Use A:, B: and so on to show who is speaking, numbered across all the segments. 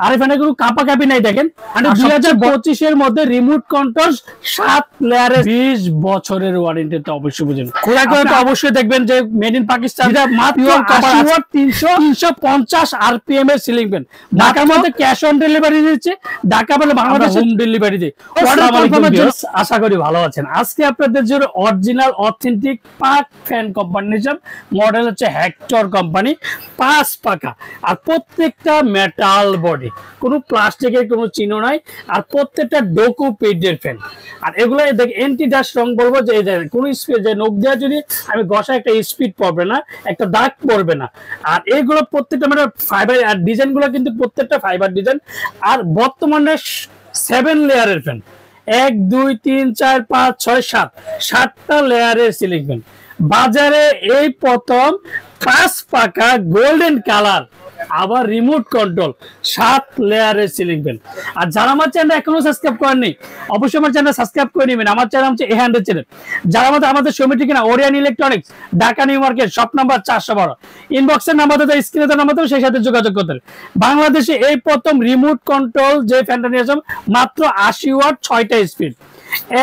A: আর এখানে কোনো কাপাকাপি নাই দেখেন। 2025 এর মধ্যে রিমোট কন্ট্রোল 7 লেয়ারের 20 বছরের ওয়ারেন্টি তো অবশ্যই বুঝেন। খোদাই করে তো অবশ্যই দেখবেন যে মেড ইন পাকিস্তান, যেটা মাত্র 350 আরপিএম এর সিলিং ফ্যান। ঢাকার মধ্যে ক্যাশ অন ডেলিভারি দিচ্ছে, ঢাকা বলে বাংলাদেশ হোম ডেলিভারি দিয়ে। আশা করি ভালো আছেন। আজকে আপনাদের জন্য অরিজিনাল অথেন্টিক পাক ফ্যান কোম্পানি মডেল হচ্ছে হেক্টর কোম্পানি, 5 পাকা, আর প্রত্যেকটা মেটাল বডি, কোনো প্লাস্টিকের কোনো চিহ্ন নাই, আর প্রত্যেকটা ডোকো পেডের ফ্যান। আর এগুলো এন্টি ডাস্ট রং বলবো যে কোনো স্পিড যে নখ দেওয়া যদি আমি ঘষা একটা স্পিড পড়বে না, একটা দাগ পড়বে না। আর এগুলো প্রত্যেকটা মানে ফাইবার, আর ডিজাইন গুলো কিন্তু প্রত্যেকটা ফাইবার ডিজাইন। আর বর্তমানে 7 লেয়ারের ফ্যান, 1 2 3 4 5 6 7 7টা লেয়ারের সিলিং ফ্যান বাজারে এই প্রথম। 5 পাকা গোল্ডেন কালার, আবার রিমোট কন্ট্রোল 7 লেয়ারের সিলিং ফ্যান। আর যারা আমার চ্যানেল এখনো সাবস্ক্রাইব করেননি অবশ্যই আমার চ্যানেল সাবস্ক্রাইব করে নেবেন। আমার চ্যানেল হচ্ছে এ100 চ্যানেল। যারা আমাদের সমিতি কিনা Orion electronics, Dhaka New Market, shop number 412, ইনবক্সের নাম্বার তো স্ক্রিনে দেওয়া নাম্বার, সেই সাথে যোগাযোগ করতে। বাংলাদেশে এই প্রথম রিমোট কন্ট্রোল যে ফ্যানটা নিয়েছে মাত্র 80 ওয়াট, 6টা স্পিড,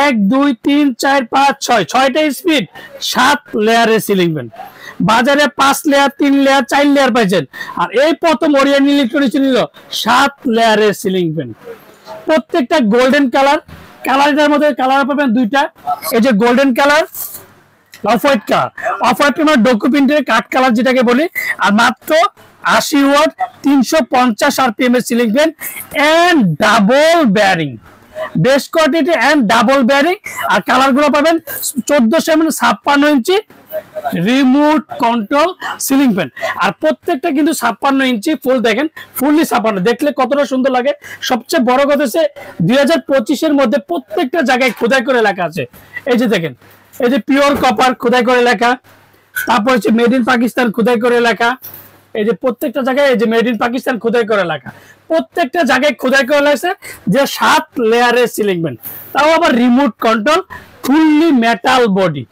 A: 1 2 3 4 5 6 6টা স্পিড, 7 লেয়ারের সিলিং ফ্যান। বাজারে 5 লেয়ার, 3 লেয়ার, 4 লেয়ার পাইছেন। আর এই প্রথম ওরিয়ান ইলেকট্রনিক্স নিল 7 লেয়ারের সিলিং ফ্যান, প্রত্যেকটা গোল্ডেন কালার। কালারের মধ্যে কালার পাবেন 2টা, এই যে golden colour, off white colour. Off white colour ডোকো প্রিন্টের কাট কালার যেটাকে বলি। আর মাত্র 80 ওয়াট, 350 আরপিএম এর ceiling fan and double bearing, best quality and double bearing. আর কালার গুলো পাবেন 1456 inch remote control ceiling fan. আর প্রত্যেকটা কিন্তু 56 ইঞ্চি ফুল, দেখেন ফুললি 56, দেখলে কতটা সুন্দর লাগে। সবচেয়ে বড় কথা হচ্ছে 2025 এর মধ্যে প্রত্যেকটা জায়গায় খোদাই করে লেখা আছে। এই যে দেখেন, এই যে পিওর কপার খোদাই করে লেখা, তারপর হচ্ছে মেড ইন পাকিস্তান খোদাই করে লেখা। এই যে প্রত্যেকটা জায়গায় এই যে মেড ইন পাকিস্তান খোদাই করে লেখা, প্রত্যেকটা জায়গায় খোদাই করে লেখা যে 7 লেয়ারের সিলিং ফ্যান, তাও আবার remote control, fully metal body.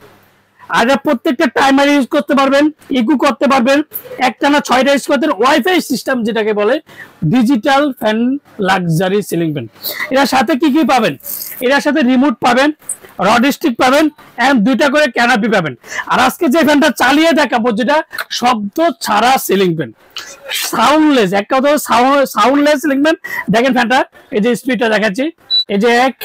A: আর প্রত্যেকটা টাইমার ইউজ করতে পারবেন, ইকো করতে পারবেন, একটানা 6টা ইউজ করতে, ওয়াইফাই সিস্টেম যেটাকে বলে, digital fan, luxury ceiling fan. এর সাথে কি কি পাবেন? এর সাথে রিমোট পাবেন, রড স্টিক পাবেন, এন্ড 2টা করে ক্যানাপি পাবেন। আর আজকে যে ফ্যানটা চালিয়ে দেখাবো, যেটা শব্দ ছাড়া সিলিং ফ্যান, সাউন্ডলেস, এক কথা সাউন্ডলেস সিলিং ফ্যান। দেখেন ফ্যানটা, এই যে স্পিডটা দেখাচ্ছি, এই যে 1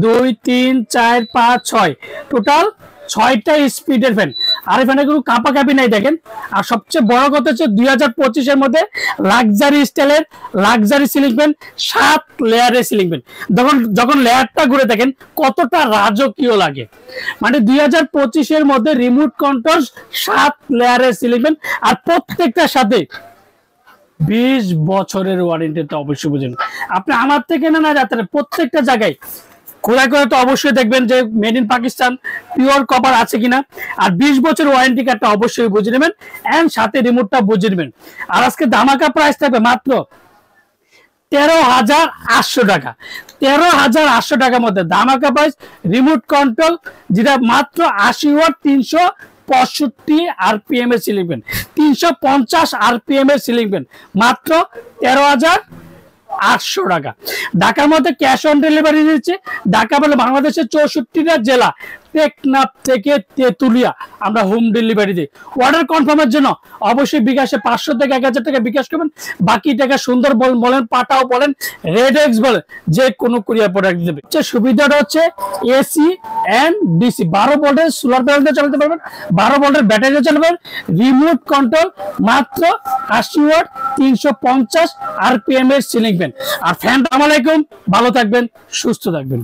A: 2 3 4 5 6, টোটাল 6টা স্পিডের ফ্যান। আর এই ফ্যানে কোনো কাপাকাপি নাই দেখেন। আর সবচেয়ে বড় কথা হচ্ছে 2025 এর মধ্যে লাক্সারি স্টাইলের লাক্সারি সিলিং ফ্যান, 7 লেয়ারের সিলিং ফ্যান। যখন লেয়ারটা ঘুরে দেখেন কতটা রাজকীয় লাগে। মানে 2025 এর মধ্যে রিমোট কন্ট্রোল 7 লেয়ারের সিলিং ফ্যান, আর প্রত্যেকটার সাথে 20 বছরের ওয়ারেন্টি তো অবশ্যই বুঝেন। আপনি আমার থেকে না যাতে প্রত্যেকটা জায়গায় খোদাই করে তো অবশ্যই দেখবেন যে made in Pakistan pure copper আছে কিনা। আর 20 বছর ওয়ারেন্টি কার্ডটা অবশ্যই বুঝে নেবেন, এন্ড সাথে রিমোটটা বুঝে নেবেন। আর আজকে ধামাকা প্রাইস থাকবে মাত্র 13,800 টাকা। 13,800 টাকার মধ্যে ধামাকা প্রাইস, রিমোট কন্ট্রোল, যেটা মাত্র 80 ওয়াট, 365 আরপিএম এর সিলিং ফ্যান, 350 আরপিএম এর সিলিং ফ্যান, মাত্র 13,800 টাকা। ঢাকার মধ্যে ক্যাশ অন ডেলিভারি দিচ্ছে। ঢাকা বলে বাংলাদেশের 64টা জেলা, টেকনাফ থেকে তেতুলিয়া আমরা হোম ডেলিভারি দিই। অর্ডার কনফার্মের জন্য অবশ্যই বিকাশে 500 থেকে 1000 টাকা বিকাশ করবেন, বাকি টাকা সুন্দর বলেন, পাটাও বলেন, রেড এক্স বলেন, যে কোনো কুরিয়ার প্রোডাক্ট দেবে। সুবিধাটা হচ্ছে এসি এন্ড ডিসি, 12 ভোল্টের সোলার প্যানেল চালাতে পারবেন, 12 ভোল্টের ব্যাটারি চালাতে পারবেন, রিমোট কন্ট্রোল, মাত্র 80 ওয়াট, 350 আরপিএম এর সিলিং ফ্যান। আর ফ্যান, আসসালামু আলাইকুম, ভালো থাকবেন, সুস্থ থাকবেন।